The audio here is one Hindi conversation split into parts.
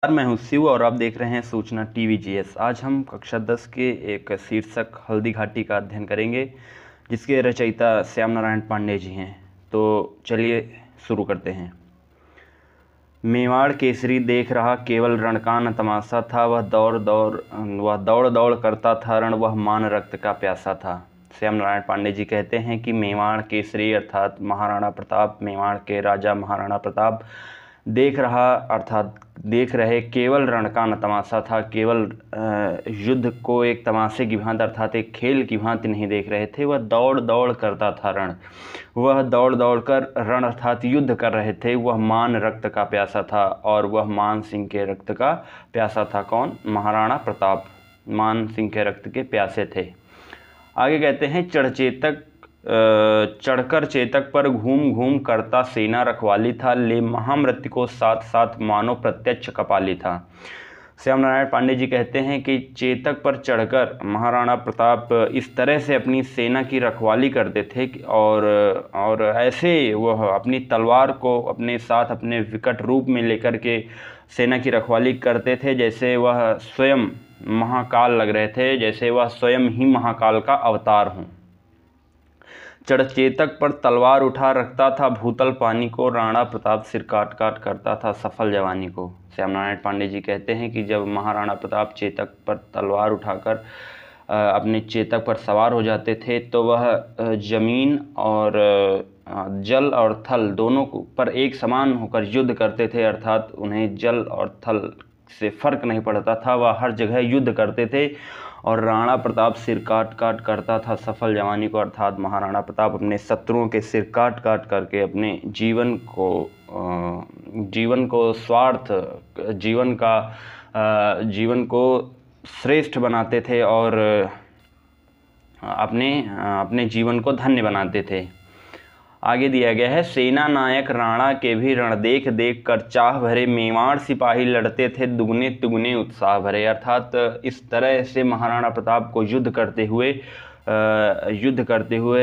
मैं हूँ शिव और आप देख रहे हैं सूचना टीवी जीएस। आज हम कक्षा 10 के एक शीर्षक हल्दी घाटी का अध्ययन करेंगे, जिसके रचयिता श्याम नारायण पांडे जी हैं। तो चलिए शुरू करते हैं। मेवाड़ केसरी देख रहा केवल रण का न तमाशा था, वह दौड़ दौड़ करता था रण, वह मान रक्त का प्यासा था। श्याम नारायण पांडे जी कहते हैं कि मेवाड़ केसरी अर्थात महाराणा प्रताप, मेवाड़ के राजा महाराणा प्रताप देख रहा अर्थात देख रहे केवल रण का न तमाशा था। केवल युद्ध को एक तमाशे की भांति अर्थात एक खेल की भांति नहीं देख रहे थे, वह दौड़ दौड़ करता था रण, वह दौड़ दौड़ कर रण अर्थात युद्ध कर रहे थे। वह मान रक्त का प्यासा था और वह मान सिंह के रक्त का प्यासा था। कौन? महाराणा प्रताप मान सिंह के रक्त के प्यासे थे। आगे कहते हैं चढ़कर चेतक पर घूम घूम करता सेना रखवाली था, ले महामृत्यु को साथ साथ मानो प्रत्यक्ष कपाली था। श्याम नारायण पांडे जी कहते हैं कि चेतक पर चढ़कर महाराणा प्रताप इस तरह से अपनी सेना की रखवाली करते थे और ऐसे वह अपनी तलवार को अपने साथ अपने विकट रूप में लेकर के सेना की रखवाली करते थे, जैसे वह स्वयं महाकाल लग रहे थे, जैसे वह स्वयं ही महाकाल का अवतार हों। चेतक पर तलवार उठा रखता था भूतल पानी को, राणा प्रताप सिर काट काट करता था सफल जवानी को। श्याम नारायण पांडे जी कहते हैं कि जब महाराणा प्रताप चेतक पर तलवार उठाकर अपने चेतक पर सवार हो जाते थे तो वह जमीन और जल और थल दोनों पर एक समान होकर युद्ध करते थे, अर्थात उन्हें जल और थल से फर्क नहीं पड़ता था, वह हर जगह युद्ध करते थे। और राणा प्रताप सिर काट काट करता था सफल जवानी को, अर्थात महाराणा प्रताप अपने शत्रुओं के सिर काट काट करके अपने जीवन को श्रेष्ठ बनाते थे और अपने जीवन को धन्य बनाते थे। आगे दिया गया है, सेना नायक राणा के भी रण देख देख कर चाह भरे, मेवाड़ सिपाही लड़ते थे दुगने तिगुने उत्साह भरे। अर्थात इस तरह से महाराणा प्रताप को युद्ध करते हुए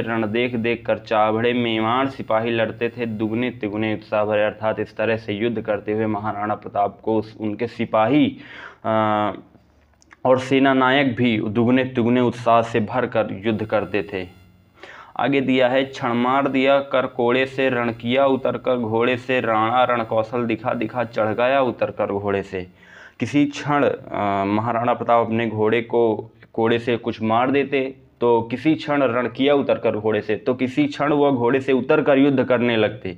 रण देख देख कर चाह भरे, मेवाड़ सिपाही लड़ते थे दुगने तिगुने उत्साह भरे। अर्थात इस तरह से युद्ध करते हुए महाराणा प्रताप को उनके सिपाही और सेना नायक भी दुगने तिगुने उत्साह से भर कर युद्ध करते थे। आगे दिया है, क्षण मार दिया कर कोड़े से, रण किया उतर कर घोड़े से, राणा रण कौशल दिखा दिखा चढ़ गया उतर कर घोड़े से। किसी क्षण महाराणा प्रताप अपने घोड़े से कुछ मार देते, तो किसी क्षण रण किया उतर कर घोड़े से, तो किसी क्षण वह घोड़े से उतर कर युद्ध करने लगते।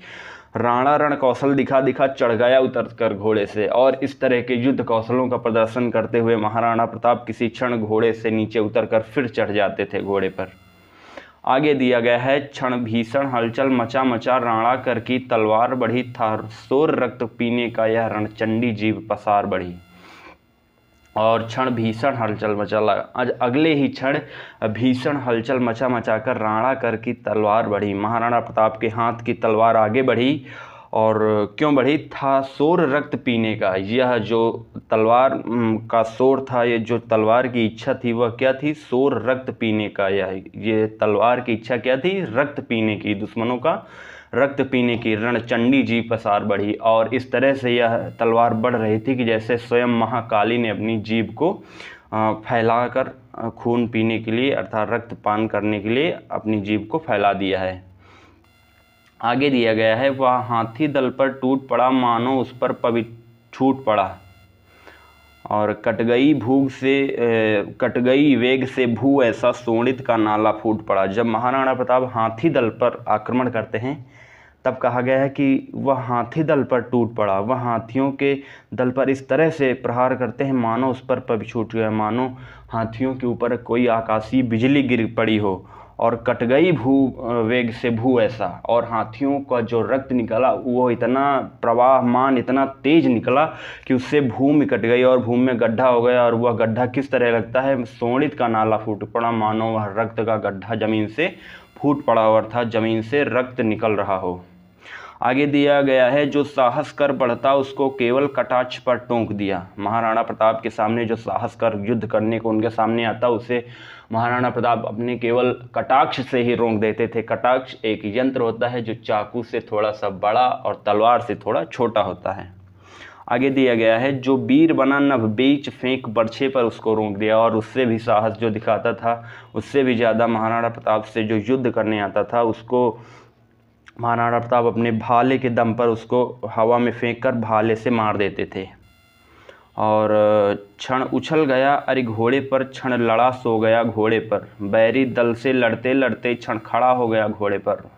राणा रण कौशल दिखा दिखा चढ़ गया उतर कर घोड़े से। और इस तरह के युद्ध कौशलों का प्रदर्शन करते हुए महाराणा प्रताप किसी क्षण घोड़े से नीचे उतर कर फिर चढ़ जाते थे घोड़े पर। आगे दिया गया है, क्षण भीषण हलचल मचा मचा, राणा कर की तलवार बढ़ी था, शोर रक्त पीने का यह रण चंडी जीव पसार बढ़ी। और क्षण भीषण हलचल मचा, अगले ही क्षण भीषण हलचल मचा मचा कर राणा कर की तलवार बढ़ी, महाराणा प्रताप के हाथ की तलवार आगे बढ़ी। और क्यों बढ़ी? था शोर रक्त पीने का। यह जो तलवार का शोर था, ये जो तलवार की इच्छा थी वह क्या थी? शोर रक्त पीने का। ये तलवार की इच्छा क्या थी? रक्त पीने की, दुश्मनों का रक्त पीने की। रणचंडी जीभ पसार बढ़ी। और इस तरह से यह तलवार बढ़ रही थी कि जैसे स्वयं महाकाली ने अपनी जीभ को फैलाकर खून पीने के लिए अर्थात रक्तपान करने के लिए अपनी जीभ को फैला दिया है। आगे दिया गया है, वह हाथी दल पर टूट पड़ा, मानो उस पर पवित्र छूट पड़ा। और कट गई वेग से भू, ऐसा सोनित का नाला फूट पड़ा। जब महाराणा प्रताप हाथी दल पर आक्रमण करते हैं तब कहा गया है कि वह हाथी दल पर टूट पड़ा। वह हाथियों के दल पर इस तरह से प्रहार करते हैं मानो उस पर पवित्र छूट गया, मानो हाथियों के ऊपर कोई आकाशीय बिजली गिर पड़ी हो। और कट गई वेग से भू, ऐसा। और हाथियों का जो रक्त निकला वो इतना प्रवाहमान, इतना तेज निकला कि उससे भूमि कट गई और भूमि में गड्ढा हो गया। और वह गड्ढा किस तरह लगता है? सोनित का नाला फूट पड़ा, मानो वह रक्त का गड्ढा जमीन से फूट पड़ा हो, अर्थात जमीन से रक्त निकल रहा हो। आगे दिया गया है, जो साहस कर बढ़ता उसको केवल कटाक्ष पर टोंक दिया। महाराणा प्रताप के सामने जो साहस कर युद्ध करने को उनके सामने आता, उसे महाराणा प्रताप अपने केवल कटाक्ष से ही रोक देते थे। कटाक्ष एक यंत्र होता है जो चाकू से थोड़ा सा बड़ा और तलवार से थोड़ा छोटा होता है। आगे दिया गया है, जो वीर बना नभ बीच फेंक बरछे पर उसको रोक दिया। और उससे भी साहस जो दिखाता था, उससे भी ज़्यादा महाराणा प्रताप से जो युद्ध करने आता था, उसको महाराणा प्रताप अपने भाले के दम पर उसको हवा में फेंक कर भाले से मार देते थे। और क्षण उछल गया अरि घोड़े पर, क्षण लड़ा सो गया घोड़े पर, बैरी दल से लड़ते लड़ते क्षण खड़ा हो गया घोड़े पर।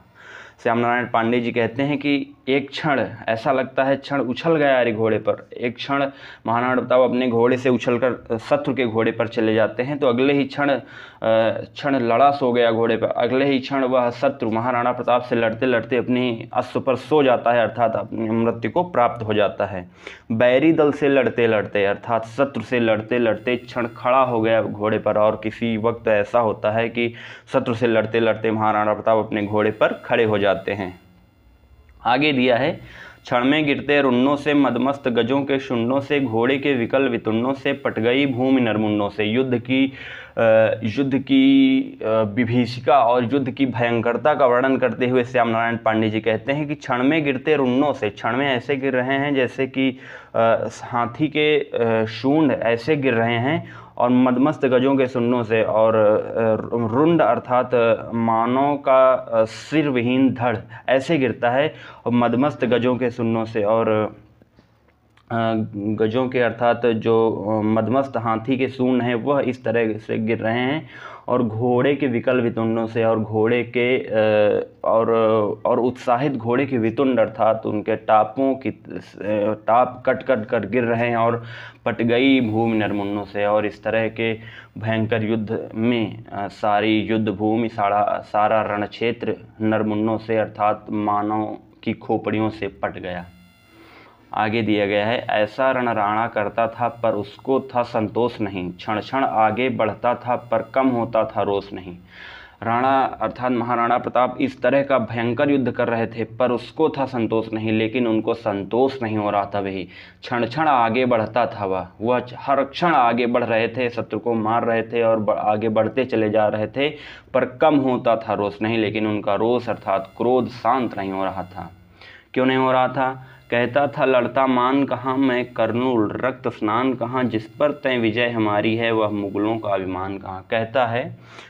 श्याम नारायण पांडे जी कहते हैं कि एक क्षण ऐसा लगता है क्षण उछल गया अरे घोड़े पर। एक क्षण महाराणा प्रताप अपने घोड़े से उछलकर शत्रु के घोड़े पर चले जाते हैं, तो अगले ही क्षण लड़ा सो गया घोड़े पर। अगले ही क्षण वह शत्रु महाराणा प्रताप से लड़ते लड़ते अपनी अश्व पर सो जाता है, अर्थात अपनी मृत्यु को प्राप्त हो जाता है। बैरी दल से लड़ते लड़ते, अर्थात शत्रु से लड़ते लड़ते क्षण खड़ा हो गया घोड़े पर। और किसी वक्त ऐसा होता है कि शत्रु से लड़ते लड़ते महाराणा प्रताप अपने घोड़े पर खड़े हो जाते हैं। आगे दिया है, क्षण में गिरते रुन्नों से, मदमस्त गजों के शुन्नों से, घोड़े के विकल वितुन्नों से, पट गई भूमि नरमुन्नों से। युद्ध की विभीषिका और युद्ध की भयंकरता का वर्णन करते हुए श्याम नारायण पांडे जी कहते हैं कि क्षण में गिरते रुन्नों से, क्षण में ऐसे गिर रहे हैं जैसे कि हाथी के शूंड ऐसे गिर रहे हैं, और मदमस्त गजों के सुन्नों से, और रुंड अर्थात मानव का सिर विहीन धड़ ऐसे गिरता है, और मदमस्त गजों के सुन्नों से, और गजों के अर्थात जो मदमस्त हाथी के सूंड हैं वह इस तरह से गिर रहे हैं, और घोड़े के विकल वितुंडों से, और घोड़े के और उत्साहित घोड़े के वितुंड अर्थात उनके टापों की टाप कट कट कर गिर रहे हैं, और पट गई भूमि नरमुन्नों से। और इस तरह के भयंकर युद्ध में सारी युद्ध भूमि, सारा रण क्षेत्र नरमुन्नों से अर्थात मानव की खोपड़ियों से पट गया। आगे दिया गया है, ऐसा रणराणा करता था पर उसको था संतोष नहीं, क्षण क्षण आगे बढ़ता था पर कम होता था रोष नहीं। राणा अर्थात महाराणा प्रताप इस तरह का भयंकर युद्ध कर रहे थे, पर उसको था संतोष नहीं, लेकिन उनको संतोष नहीं हो रहा था। वही क्षण क्षण आगे बढ़ता था, वह हर क्षण आगे बढ़ रहे थे, शत्रु को मार रहे थे और आगे बढ़ते चले जा रहे थे, पर कम होता था रोष नहीं, लेकिन उनका रोष अर्थात क्रोध शांत नहीं हो रहा था। क्यों नहीं हो रहा था? कहता था लड़ता मान कहाँ, मैं करनूल रक्त स्नान कहाँ, जिस पर तय विजय हमारी है वह मुगलों का अभिमान कहाँ। कहता है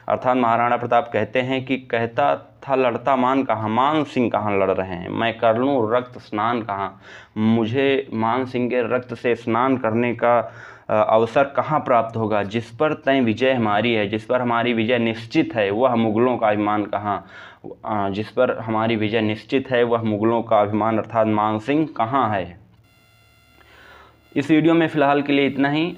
अर्थात महाराणा प्रताप कहते हैं कि कहता था लड़ता मान कहाँ, मान सिंह कहाँ लड़ रहे हैं, मैं करनूल रक्त स्नान कहाँ, मुझे मान सिंह के रक्त से स्नान करने का अवसर कहाँ प्राप्त होगा, जिस पर तय विजय हमारी है, जिस पर हमारी विजय निश्चित है वह मुगलों का अभिमान कहाँ, जिस पर हमारी विजय निश्चित है वह मुगलों का अभिमान अर्थात मान सिंह कहाँ है। इस वीडियो में फ़िलहाल के लिए इतना ही।